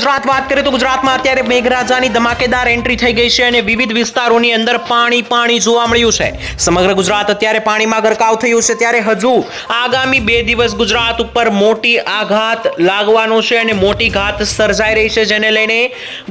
ગુજરાત વાત કરીએ તો ગુજરાતમાં અત્યારે મેઘરાજાની ધમાકેદાર એન્ટ્રી થઈ ગઈ છે અને વિવિધ વિસ્તારોની અંદર પાણી જોવા મળ્યું છે। સમગ્ર ગુજરાત અત્યારે પાણીમાં ગરકાવ થયું છે, ત્યારે હજુ આગામી 2 દિવસ ગુજરાત ઉપર મોટી આઘાત લાગવાનો છે અને મોટી ઘાત સર્જાઈ રહી છે, જેને લઈને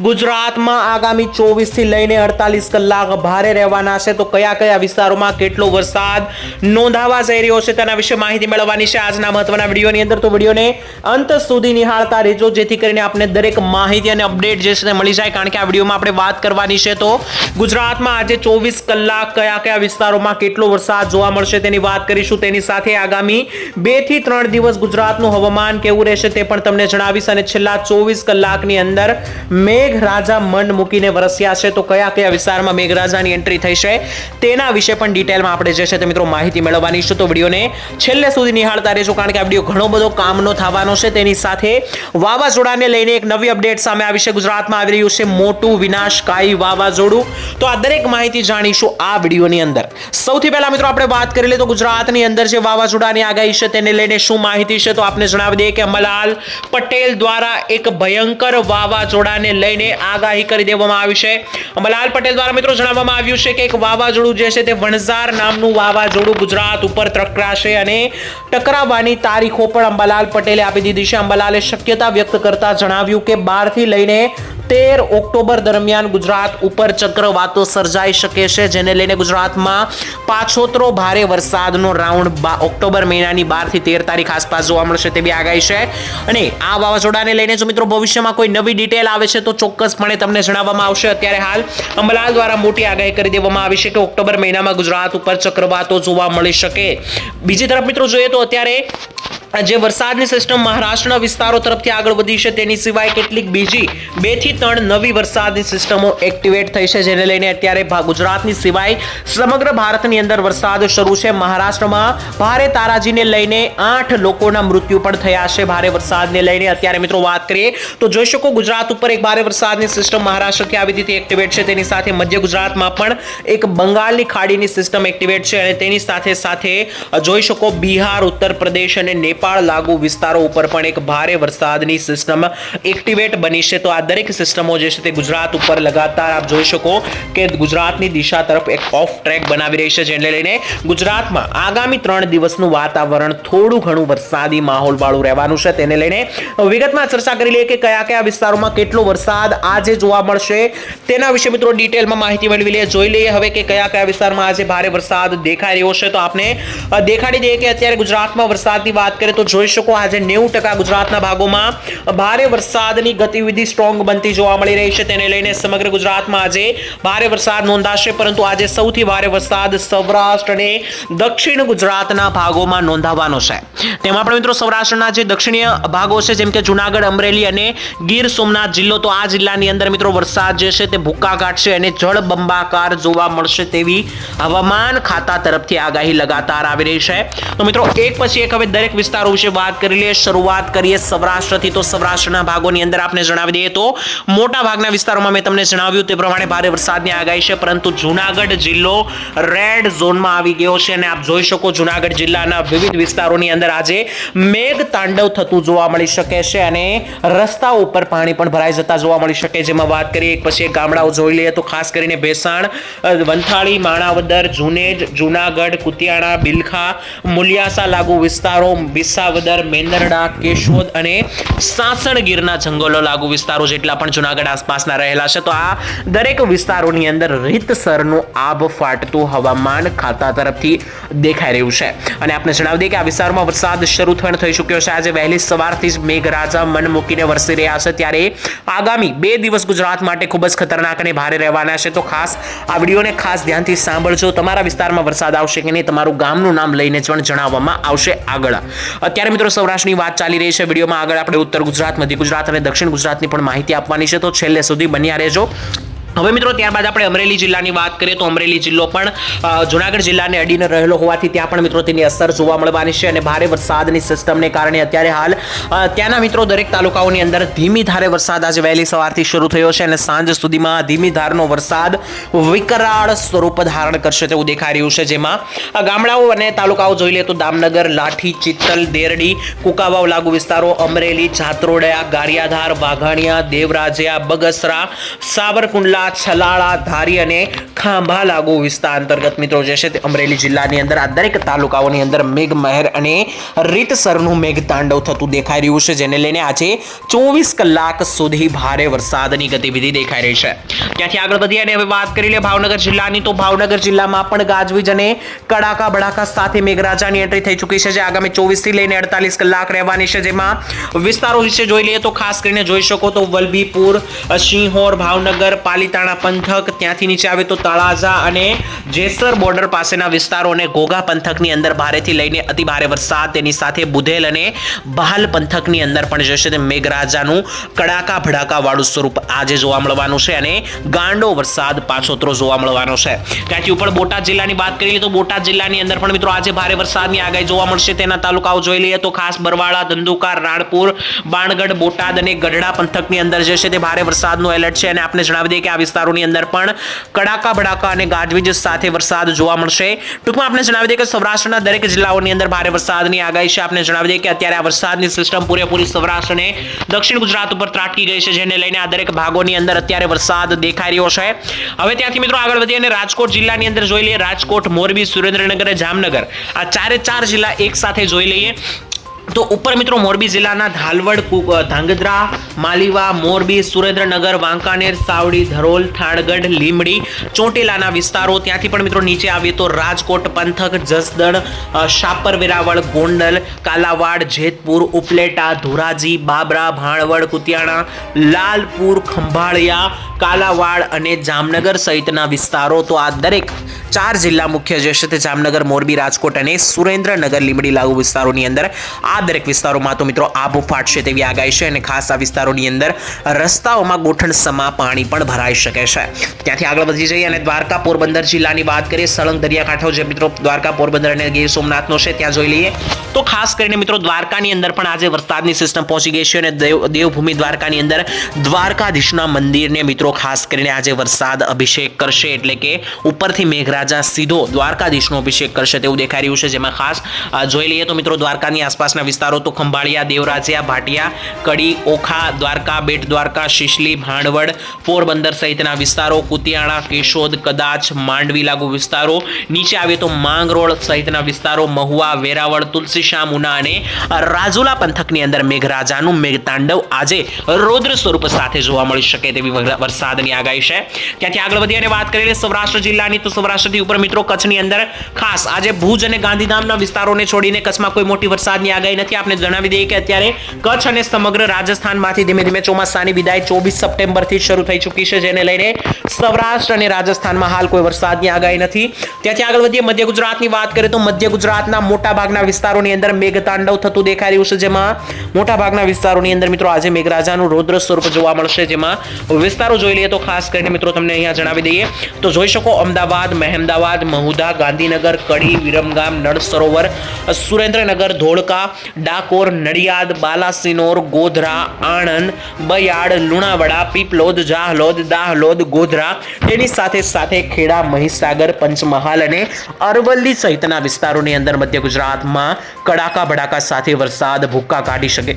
ગુજરાતમાં આગામી 24 થી લઈને 48 કલાક ભારે રહેવાના છે। તો કયા કયા વિસ્તારોમાં કેટલો વરસાદ નોંધાવા જઈ રહ્યો છે તેના વિશે માહિતી મેળવવાની છે આજના મહત્વના વિડીયોની અંદર। તો વિડીયોને અંત સુધી નિહાળતા રહેજો, જેથી કરીને આપણે દરેક માહિતી અને અપડેટ જે છે તે મળી જાય, કારણ કે આ વિડીયોમાં આપણે વાત કરવાની છે તો ગુજરાતમાં આજે 24 કલાક કયા કયા વિસ્તારોમાં કેટલો વરસાદ જોવા મળશે તેની વાત કરીશું। તેની સાથે આગામી 2 થી 3 દિવસ ગુજરાતનું હવામાન કેવું રહેશે તે પણ તમને જણાવીશ અને છેલ્લા 24 કલાકની અંદર મેઘરાજા મન મૂકીને વરસ્યા છે તો કયા કયા વિસ્તારમાં મેઘરાજાની એન્ટ્રી થઈ છે તેના વિશે પણ ડિટેલમાં આપણે જે છે તે મિત્રો માહિતી મેળવવાની છે। તો વિડીયોને છેલ્લે સુધી નિહાળતા રહેજો, કારણ કે આ વિડીયો ઘણો બધો કામનો થવાનો છે। તેની સાથે વાવાઝોડાને લઈને એક નવી અપડેટ સામે આવી છે। ગુજરાતમાં આવી રહ્યું છે મોટું વિનાશકારી વાવાઝોડું, તો આ દરેક માહિતી જાણીશું આ વિડીયોની અંદર। સૌથી પહેલા મિત્રો આપણે વાત કરી લઈએ તો ગુજરાતની અંદર જે વાવાઝોડાની આગાહી છે તેને લઈને શું માહિતી છે, તો આપને જણાવી દઈએ કે અંબાલાલ પટેલ દ્વારા એક ભયંકર વાવાઝોડાને લઈને આગાહી કરી દેવામાં આવી છે। અંબાલાલ પટેલ દ્વારા મિત્રો જણાવવામાં આવ્યું છે કે એક વાવાઝોડું જે છે તે વણઝાર નામનું વાવાઝોડું ગુજરાત ઉપર ટકરાશે અને ટકરાવવાની તારીખો પણ અંબાલાલ પટેલે આપી દીધી છે। અંબાલાલે શક્યતા વ્યક્ત કરતા જણાવ્યું કે 12 થી લઈને 13 ઓક્ટોબર દરમિયાન ગુજરાત ઉપર ચક્રવાતો સર્જાઈ શકે છે, જેને લઈને ગુજરાતમાં પાછોતરો ભારે વરસાદનો રાઉન્ડ ઓક્ટોબર મહિનાની 12 થી 13 તારીખ આસપાસ જોવા મળશે તેવી આગાહી છે। અને આ વાવાઝોડાને લઈને જો મિત્રો ભવિષ્યમાં કોઈ નવી ડિટેલ આવે છે તો ચોક્કસપણે તમને જણાવવામાં આવશે। અત્યારે હાલ અંબાલાલ દ્વારા મોટી આગાહી કરી દેવામાં આવી છે કે ઓક્ટોબર મહિનામાં ગુજરાત ઉપર ચક્રવાતો જોવા મળી શકે। બીજી તરફ મિત્રો જોઈએ તો અત્યારે જે વરસાદની સિસ્ટમ મહારાષ્ટ્રના વિસ્તારો તરફથી આગળ વધી છે, તેની સિવાય કેટલીક બીજી 2 થી 3 નવી વરસાદની સિસ્ટમો એક્ટિવેટ થઈ છે, જેને લઈને અત્યારે ગુજરાતની સિવાય સમગ્ર ભારતની અંદર વરસાદ શરૂ છે। મહારાષ્ટ્રમાં ભારે તારાજીને લઈને 8 લોકોના મૃત્યુ પણ થયા છે ભારે વરસાદને લઈને। અત્યારે મિત્રો વાત કરીએ તો જોઈ શકો ગુજરાત ઉપર એક ભારે વરસાદની સિસ્ટમ મહારાષ્ટ્રથી આવી હતી એક્ટિવેટ છે, તેની સાથે મધ્ય ગુજરાતમાં પણ એક બંગાળની ખાડીની સિસ્ટમ એક્ટિવેટ છે અને તેની સાથે સાથે જોઈ શકો બિહાર, ઉત્તર પ્રદેશ અને નેપાળ લાગુ વિસ્તારો ઉપર પણ એક ભારે વરસાદની સિસ્ટમ એક્ટિવેટ બની છે। તો આ દરેક સિસ્ટમો જે છે તે ગુજરાત ઉપર લગાતાર આપ જોઈ શકો કે ગુજરાતની દિશા તરફ એક ઓફ ટ્રેક બનાવી રહી છે, જેને લઈને ગુજરાતમાં આગામી 3 દિવસનું વાતાવરણ થોડું ઘણું વરસાદી માહોલ વાળું રહેવાનું છે। તેને લઈને વિગતમાં ચર્ચા કરી લઈએ કે કયા કયા વિસ્તારોમાં કેટલો વરસાદ આજે જોવા મળશે તેના વિશે મિત્રો ડિટેલમાં માહિતી મેળવી લઈએ। જોઈ લઈએ હવે કે કયા કયા વિસ્તારમાં આજે ભારે વરસાદ દેખાઈ રહ્યો છે। તો આપને દેખાડી દઈએ કે અત્યારે ગુજરાતમાં વરસાદની વાત કરીએ તો જોઈ શકો આજે 90% ગુજરાતના ભાગોમાં ભારે વરસાદની ગતિવિધિ સ્ટ્રોંગ બનતી જોવા મળી રહી છે। તેને લઈને સમગ્ર ગુજરાતમાં આજે ભારે વરસાદ નોંધાશે, પરંતુ આજે સૌથી ભારે વરસાદ સૌરાષ્ટ્ર અને દક્ષિણ ગુજરાતના ભાગોમાં નોંધાવાનો છે। તેમાં પણ મિત્રો સૌરાષ્ટ્રના જે દક્ષિણીય ભાગો છે જેમ કે જૂનાગઢ, અમરેલી અને ગીર સોમનાથ જિલ્લો, તો આ જિલ્લાની અંદર મિત્રો વરસાદ જે છે તે ભૂક્કા કાઢશે અને જળબંબાકાર જોવા મળશે તેવી હવામાન ખાતા તરફથી આગાહી લગાતાર આવી રહી છે। તો મિત્રો એક પછી એક હવે દરેક વિસ્તારો વિશે વાત કરી લઈએ। શરૂઆત કરીએ સૌરાષ્ટ્રથી, તો સૌરાષ્ટ્રના ભાગોની અંદર આપણે જણાવી દઈએ તો મોટા ભાગના વિસ્તારોમાં મેં તમને જણાવ્યું તે પ્રમાણે ભારે વરસાદની આગાહી છે, પરંતુ જૂનાગઢ જિલ્લો રેડ ઝોનમાં આવી ગયો છે અને આપ જોઈ શકો જૂનાગઢ જિલ્લાના વિવિધ વિસ્તારોની અંદર આજે મેઘ તાંડવ થતું જોવા મળી શકે છે અને રસ્તાઓ ઉપર પાણી પણ ભરાઈ જતા જોવા મળી શકે। જેમાં વાત કરીએ એક પછી એક ગામડાઓ જોઈ લઈએ તો ખાસ કરીને ભેસાણ, વંથાળી, માણાવદર, જુનેજ, જૂનાગઢ, કુતિયાણા, બિલખા, મુલિયાસા લાગુ વિસ્તારો, વિસાવદર, મેંદરડા, કેશોદ અને સાસણગીરના જંગલો લાગુ વિસ્તારો જેટલા પણ જૂનાગઢ આસપાસના રહેલા છે, તો આ દરેક વિસ્તારોની અંદર રીતસરનું આભ ફાટતું હવામાન ખાતા તરફથી દેખાઈ રહ્યું છે। અને આપણે જણાવી દઈએ કે આ વિસ્તારમાં વરસાદ શરૂ થઈ ચૂક્યો છે। આજે વહેલી સવારથી જ મેઘરાજા મન મૂકીને વરસી રહ્યા છે, ત્યારે આગામી 2 દિવસ ગુજરાત માટે ખૂબ જ ખતરનાક અને ભારે રહેવાના છે। તો ખાસ આ વિડીયોને ખાસ ધ્યાનથી સાંભળજો। તમારા વિસ્તારમાં વરસાદ આવશે કે નહીં તમારું ગામનું નામ લઈને પણ જણાવવામાં આવશે આગળ। અત્યારે મિત્રો સૌરાષ્ટ્રની વાત ચાલી રહી છે, વિડીયોમાં આગળ આપણે ઉત્તર ગુજરાત, મધ્ય ગુજરાત અને દક્ષિણ ગુજરાતની પણ માહિતી આપવાની છે, તો છેલ્લે સુધી બન્યા રહેજો। હવે મિત્રો ત્યારબાદ આપણે અમરેલી જિલ્લાની વાત કરીએ તો અમરેલી જિલ્લો પણ જુનાગઢ જિલ્લાને અડીને રહેલો હોવાથી ત્યાં પણ મિત્રો તેની અસર જોવા મળવાની છે અને ભારે વરસાદની સિસ્ટમને કારણે અત્યારે હાલ ત્યાંના મિત્રો દરેક તાલુકાઓની અંદર ધીમી ધારે વરસાદ આજે વહેલી સવારથી શરૂ થયો છે અને સાંજ સુધીમાં ધીમી ધારનો વરસાદ વિકરાળ સ્વરૂપ ધારણ કરશે તેવું દેખાઈ રહ્યું છે, જેમાં ગામડાઓ અને તાલુકાઓ જોઈ લે તો દામનગર, લાઠી, ચિત્તલ, દેરડી, કુકાવાવ લાગુ વિસ્તારો, અમરેલી, જાત્રોડા, ગારિયાધાર, વાઘાણિયા, દેવરાજિયા, બગસરા, સાવરકુંડલા, છલાળા, ધારી અને ખાંભા લાગુ વિસ્તાર અંતર્ગત મિત્રો જે છે તે અમરેલી જિલ્લાની અંદર આ દરેક તાલુકાઓની અંદર મેઘમહેર અને રીતસરનું મેઘતાંડવ થતું દેખાઈ રહ્યું છે, જેને લઈને આજે 24 કલાક સુધી ભારે વરસાદની ગતિવિધિ દેખાઈ રહી છે. ત્યાંથી આગળ વધી અને હવે વાત કરી લે ભાવનગર જિલ્લાની તો ભાવનગર જિલ્લામાં પણ ગાજવીજ અને કડાકા ભડાકા સાથે મેઘરાજાની એન્ટ્રી થઈ ચૂકી છે, જે આગામી 24 થી લઈને 48 કલાક રહેવાની છે, જેમાં વિસ્તારો વિશે જોઈ લઈએ તો ખાસ કરીને જોઈ શકો તો વલભીપુર, સિંહોર, ભાવનગર, પાલીતાણા પંથક, ત્યાંથી નીચે આવે તો તળાજા અને જેસર બોર્ડર પાસેના વિસ્તારો અને ઘોઘા પંથકની અંદર ભારેથી લઈને અતિ ભારે વરસાદ, તેની સાથે બુધેલ અને બહાલ પંથકની અંદર પણ જે છે તે મેઘરાજાનું કડાકા ભડાકા વાળું સ્વરૂપ આજે જોવા મળવાનું છે અને ગાંડો વરસાદ પાછોતરો જોવા મળવાનો છે. ત્યાંથી ઉપર બોટાદ જિલ્લાની વાત કરીએ તો બોટાદ જિલ્લાની અંદર પણ મિત્રો આજે ભારે વરસાદની આગાહી જોવા મળશે. તેના તાલુકાઓ જોઈ લઈએ તો ખાસ બરવાળા, ધંધુકા, રાણપુર, બાણગઢ, બોટાદ અને ગઢડા પંથકની અંદર જે છે તે ભારે વરસાદનું એલર્ટ છે અને આપણે જણાવી દઈએ કે આ વિસ્તારોની અંદર પણ કડાકા ભડાકા અને ગાજવીજ સાથે વરસાદ જોવા મળશે. ટૂંકમાં આપણે જણાવી દઈએ કે સૌરાષ્ટ્રના દરેક જિલ્લાઓની અંદર ભારે વરસાદની આગાહી છે. આપણે જણાવી દઈએ કે અત્યારે આ વરસાદની સિસ્ટમ પૂરેપૂરી સૌરાષ્ટ્ર અને દક્ષિણ ગુજરાત ઉપર ત્રાટકી ગઈ છે, જેને લઈને આ દરેક ભાગોની અંદર અત્યારે વરસાદ દેખાઈ રહ્યો છે. હવે ત્યાંથી મિત્રો આગળ વધીએ અને રાજકોટ જિલ્લાની અંદર જોઈ લઈએ. રાજકોટ, મોરબી, સુરેન્દ્રનગર અને જામનગર આ ચાર જિલ્લા એક સાથે જોઈ લઈએ તો ઉપર મિત્રો મોરબી જિલ્લાના ધાલવડ, ધાંગધ્રા, માલીવા, મોરબી, સુરેન્દ્રનગર, વાંકાનેર, સાવડી, ધરોલ, થાણગઢ, લીમડી, ચોટીલાના વિસ્તારો, ત્યાંથી પણ મિત્રો નીચે આવીએ તો રાજકોટ પંથક, જસદણ, શાપર, વેરાવળ, ગોંડલ, કાલાવાડ, જેતપુર, ઉપલેટા, ધોરાજી, બાબરા, ભાણવડ, કુતિયાણા, લાલપુર, ખંભાળિયા, કાલાવાડ અને જામનગર સહિતના વિસ્તારો. તો આ દરેક 4 જિલ્લા મુખ્ય જે છે તે જામનગર, મોરબી, રાજકોટ અને સુરેન્દ્રનગર, લીમડી લાગુ વિસ્તારોની અંદર આ દરેક વિસ્તારોમાં તો મિત્રો આબુ ફાટશે તેવી આગાહી છે અને ખાસ આ વિસ્તારોની અંદર રસ્તાઓમાં ગોઠણસમા પાણી પણ ભરાઈ શકે છે. ત્યાંથી આગળ વધી જઈએ અને દ્વારકા, પોરબંદર જિલ્લાની વાત કરીએ. સળંગ દરિયાકાંઠો જે મિત્રો દ્વારકા, પોરબંદર અને ગીર સોમનાથનો છે ત્યાં જોઈ લઈએ તો ખાસ કરીને મિત્રો દ્વારકાની અંદર પણ આજે વરસાદની સિસ્ટમ પહોંચી ગઈ છે અને દેવભૂમિ દ્વારકાની અંદર દ્વારકાધીશના મંદિરને મિત્રો ખાસ કરીને આજે વરસાદ અભિષેક કરશે, એટલે કે ઉપરથી મેઘરાજા સીધો દ્વારકાધીશનો અભિષેક કરશે તેવું દેખાઈ રહ્યું છે, જેમાં ખાસ જોઈ લઈએ તો મિત્રો દ્વારકાની આસપાસના વિસ્તારો તો ખંભાળિયા, દેવરાજિયા, ભાટિયા, કડી, ઓખા, દ્વારકા, બેટ દ્વારકા, શિશલી, ભાણવડ, પોરબંદર સહિતના વિસ્તારો, કુતિયાણા, કેશોદ, કદાચ, માંડવી લાગુ વિસ્તારો, નીચે આવે તો માંગરોળ સહિતના વિસ્તારો, મહુવા, વેરાવળ, તુલસીશ્યામ, ઉના અને રાજુલા પંથકની અંદર મેઘરાજાનું મેઘતાંડવ આજે રૌદ્ર સ્વરૂપ સાથે જોવા મળી શકે તેવી વરસાદની આગાહી છે. ત્યાંથી આગળ વધી અને વાત કરીએ સૌરાષ્ટ્ર જિલ્લાની તો સૌરાષ્ટ્રથી ઉપર મિત્રો કચ્છની અંદર ખાસ આજે ભુજ અને ગાંધીધામના વિસ્તારોને છોડીને કચ્છમાં કોઈ મોટી વરસાદની આગાહી નથી. આપણે જણાવી દઈએ કે અત્યારે કચ્છ અને સમગ્ર રાજસ્થાનમાંથી ધીમે ધીમે ચોમાસાની વિદાય 24 સપ્ટેમ્બરથી શરૂ થઈ ચૂકી છે, જેને લઈને સૌરાષ્ટ્ર અને રાજસ્થાનમાં હાલ કોઈ વરસાદની આગાહી નથી. ત્યાંથી આગળ વધીએ મધ્ય ગુજરાતની વાત કરીએ તો મધ્ય ગુજરાતના મોટા ભાગના વિસ્તારોની અંદર મેઘતાંડવ થતું દેખાઈ રહ્યું છે, જેમાં મોટા ભાગના વિસ્તારોની અંદર મિત્રો આજે મેઘરાજાનું રૌદ્ર સ્વરૂપ જોવા મળશે. જેમાં વિસ્તારો જોઈ લઈએ તો ખાસ કરીને મિત્રો તમને અહીંયા જણાવી દઈએ તો જોઈ શકો અમદાવાદ, મહેમદાવાદ, મહુધા, ગાંધીનગર, કડી, વિરમગામ, નળ સરોવર, સુરેન્દ્રનગર, ધોળકા, ડાકોર, નડિયાદ, બાલાસિનોર, ગોધરા, આણંદ, બયાડ, લુણાવાડા, પીપલોદ, જાહલોદ, દાહલોદ, ગોધરા, તેની સાથે ખેડા, મહીસાગર, પંચમહાલ અને અરવલ્લી સહિતના વિસ્તારોની અંદર મધ્ય ગુજરાતમાં કડાકા ભડાકા સાથે વરસાદ ભૂક્કા કાઢી શકે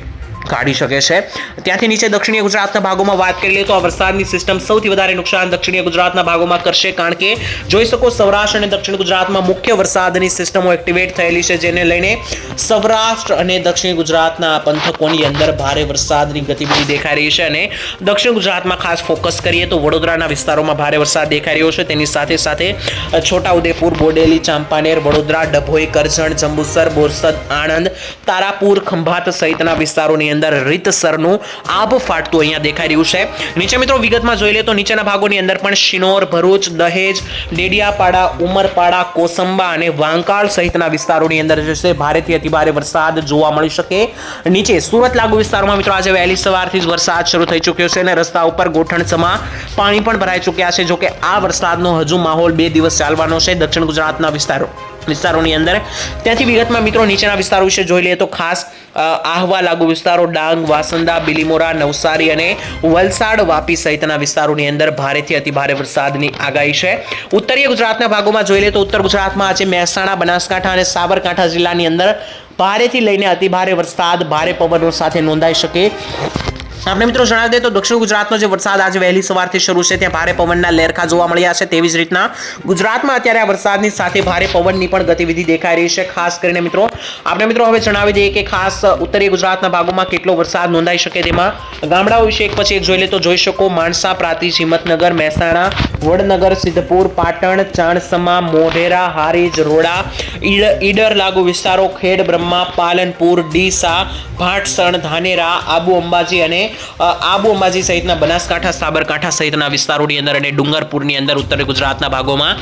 છે. ત્યાંથી નીચે દક્ષિણીય ગુજરાતના ભાગોમાં વાત કરી લઈએ તો આ વરસાદની સિસ્ટમ સૌથી વધારે નુકસાન દક્ષિણીય ગુજરાતના ભાગોમાં કરશે, કારણ કે જોઈ શકો સૌરાષ્ટ્ર અને દક્ષિણ ગુજરાતમાં મુખ્ય વરસાદની સિસ્ટમો એક્ટિવેટ થયેલી છે, જેને લઈને સૌરાષ્ટ્ર અને દક્ષિણ ગુજરાતના પંથકોની અંદર ભારે વરસાદની ગતિવિધિ દેખાઈ રહી છે અને દક્ષિણ ગુજરાતમાં ખાસ ફોકસ કરીએ તો વડોદરાના વિસ્તારોમાં ભારે વરસાદ દેખાઈ રહ્યો છે. તેની સાથે છોટાઉદેપુર, બોડેલી, ચાંપાનેર, વડોદરા, ડભોઈ, કરજણ, જંબુસર, બોરસદ, આણંદ, તારાપુર, ખંભાત સહિતના વિસ્તારોની અંદર રીતસરનું આભ ફાટતું અહીંયા દેખાઈ રહ્યું છે. નીચે મિત્રો વિગતમાં જોઈ લે તો નીચેના ભાગોની અંદર પણ શિનોર, ભરૂચ, દહેજ, ડેડિયાપાડા, ઉમરપાડા, કોસંબા અને વાંકાળ સહિતના વિસ્તારોની અંદર જે છે ભારેથી અતિભારે વરસાદ જોવા મળી શકે. નીચે સુરત લાગુ વિસ્તારોમાં મિત્રો આજે વહેલી સવારથી જ વરસાદ શરૂ થઈ ચૂક્યો છે અને રસ્તા ઉપર ગોઠણસમાં પાણી પણ ભરાઈ ચૂક્યા છે. જોકે આ વરસાદનો હજુ માહોલ 2 દિવસ ચાલવાનો છે દક્ષિણ ગુજરાતના વિસ્તારોની અંદર. ત્યાંથી વિગતમાં મિત્રો નીચેના વિસ્તારો વિશે જોઈ લઈએ તો ખાસ આહવા લાગુ વિસ્તારો, ડાંગ, વાસંદા, બિલીમોરા, નવસારી અને વલસાડ, વાપી સહિતના વિસ્તારોની અંદર ભારેથી અતિભારે વરસાદની આગાહી છે. ઉત્તરીય ગુજરાતના ભાગોમાં જોઈ લઈએ તો ઉત્તર ગુજરાતમાં આજે મહેસાણા, બનાસકાંઠા અને સાબરકાંઠા જિલ્લાની અંદર ભારેથી લઈને અતિભારે વરસાદ ભારે પવનો સાથે નોંધાઈ શકે. આપણે મિત્રો જણાવી દઈએ તો દક્ષિણ ગુજરાતનો જે વરસાદ આજે વહેલી સવારથી શરૂ છે ત્યાં ભારે પવનના લહેરખા જોવા મળ્યા છે. તેવી જ રીતના ગુજરાતમાં અત્યારે આ વરસાદની સાથે ભારે પવનની પણ ગતિવિધિ દેખાઈ રહી છે. ખાસ કરીને મિત્રો આપણે મિત્રો હવે જણાવી દઈએ કે ખાસ ઉત્તરીય ગુજરાતના ભાગોમાં કેટલો વરસાદ નોંધાઈ શકે તેમાં ગામડાઓ વિશે એક પછી એક જોઈ લે તો જોઈ શકો માણસા, પ્રાંતિજ, હિંમતનગર, મહેસાણા, વડનગર, સિદ્ધપુર, પાટણ, ચાણસમા, મોઢેરા, હારીજ, રોડા, ઈડર લાગુ વિસ્તારો, ખેડ બ્રહ્મા, પાલનપુર, ડીસા, ભાટસણ, ધાનેરા, આબુ અંબાજી અને આબુ અંબાજી સહિતના બનાસકાંઠા, સાબરકાંઠા સહિતના વિસ્તારોની અંદર અને ડુંગરપુરની અંદર ઉત્તર ગુજરાતના ભાગોમાં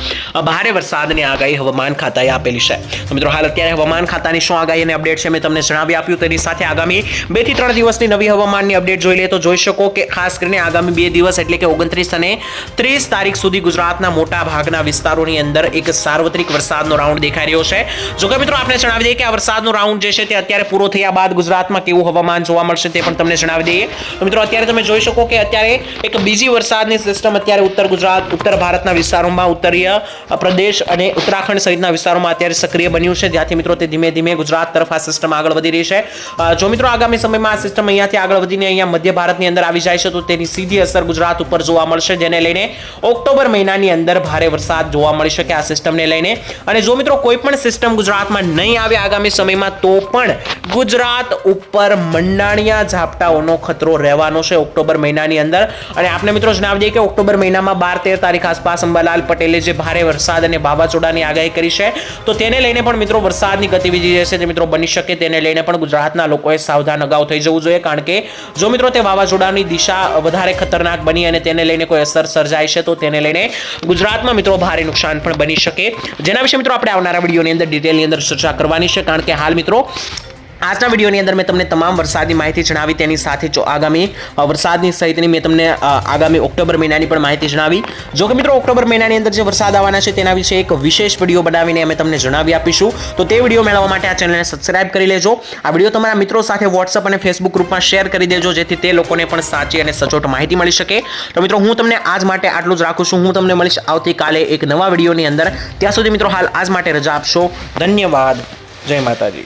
ભારે વરસાદની આગાહી હવામાન ખાતાએ આપેલી છે. તો મિત્રો હાલ અત્યારે હવામાન ખાતાની શું આગાહી અને અપડેટ છે મેં તમને જણાવી આપ્યું. તેની સાથે આગામી 2 થી 3 દિવસની નવી હવામાનની અપડેટ જોઈ લઈએ તો જોઈ શકો કે ખાસ કરીને આગામી 2 દિવસ એટલે કે 29 અને 30 તારીખ સુધી ગુજરાતના મોટા ભાગના વિસ્તારોની અંદર એક સાર્વત્રિક વરસાદનો રાઉન્ડ દેખાઈ રહ્યો છે. જોકે મિત્રો આપણે જણાવી દઈએ કે આ વરસાદનો રાઉન્ડ જે છે તે અત્યારે પૂરો થયા બાદ ગુજરાતમાં કેવું હવામાન જોવા મળશે તે પણ તમને જણાવી દઈએ. તો મિત્રો અત્યારે તમે જોઈ શકો કે અત્યારે એક બીજી વરસાદની સિસ્ટમ અત્યારે ઉત્તર ગુજરાત, ઉત્તર ભારતના વિસ્તારોમાં, ઉત્તરીય પ્રદેશ અને ઉત્તરાખંડ સહિતના વિસ્તારોમાં અત્યારે સક્રિય બન્યું છે. જ્યાંથી મિત્રો તે ધીમે ધીમે ગુજરાત તરફ આ સિસ્ટમ આગળ વધી રહી છે. જો મિત્રો આગામી સમયમાં આ સિસ્ટમ અહીંયાથી આગળ વધીને અહીંયા મધ્ય ભારતની અંદર આવી જાય છે તો તેની સીધી અસર ગુજરાત ઉપર જોવા મળશે, જેને લઈને ઓક્ટોબર મહિનાની અંદર ભારે વરસાદ જોવા મળી શકે આ સિસ્ટમને લઈને. અને જો મિત્રો કોઈ પણ સિસ્ટમ ગુજરાતમાં નહીં આવે આગામી સમયમાં તો પણ ગુજરાત ઉપર મંડાણિયા ઝાપટાઓનો ખતરો રહેવાનો છે ઓક્ટોબર મહિનાની અંદર. અને આપણે મિત્રો જણાવી દઈએ કે ઓક્ટોબર મહિનામાં 12-13 તારીખ આસપાસ અંબાલાલ પટેલે જે ભારે વરસાદ અને વાવાઝોડાની આગાહી કરી છે તો તેને લઈને પણ મિત્રો વરસાદની ગતિવિધિ જે છે તે મિત્રો બની શકે. તેને લઈને પણ ગુજરાતના લોકોએ સાવધાન અગાઉ થઈ જવું જોઈએ, કારણ કે જો મિત્રો તે વાવાઝોડાની દિશા વધારે ખતરનાક બની અને તેને લઈને કોઈ અસર સર્જાય છે તો તેને લઈને ગુજરાતમાં મિત્રો ભારે નુકસાન પણ બની શકે. જેના વિશે મિત્રો આપણે આવનારા વિડીયોની અંદર ડિટેલની અંદર ચર્ચા કરવાની છે, કારણ કે હાલ મિત્રો આજના વિડીયોની અંદર મેં તમને તમામ વરસાદની માહિતી જણાવી, તેની સાથે જો આગામી વરસાદની સહિતની મેં તમને આગામી ઓક્ટોબર મહિનાની પણ માહિતી જણાવી. જો કે મિત્રો ઓક્ટોબર મહિનાની અંદર જે વરસાદ આવવાના છે તેના વિશે એક વિશેષ વિડીયો બનાવીને અમે તમને જણાવી આપીશું. તો તે વિડીયો મેળવવા માટે આ ચેનલને સબસ્ક્રાઇબ કરી લેજો. આ વિડીયો તમારા મિત્રો સાથે વોટ્સઅપ અને ફેસબુક ગ્રુપમાં શેર કરી દેજો, જેથી તે લોકોને પણ સાચી અને સચોટ માહિતી મળી શકે. તો મિત્રો હું તમને આજ માટે આટલું જ રાખું છું. હું તમને મળીશ આવતીકાલે એક નવા વિડીયોની અંદર. ત્યાં સુધી મિત્રો હાલ આજ માટે રજા આપશો. ધન્યવાદ. જય માતાજી.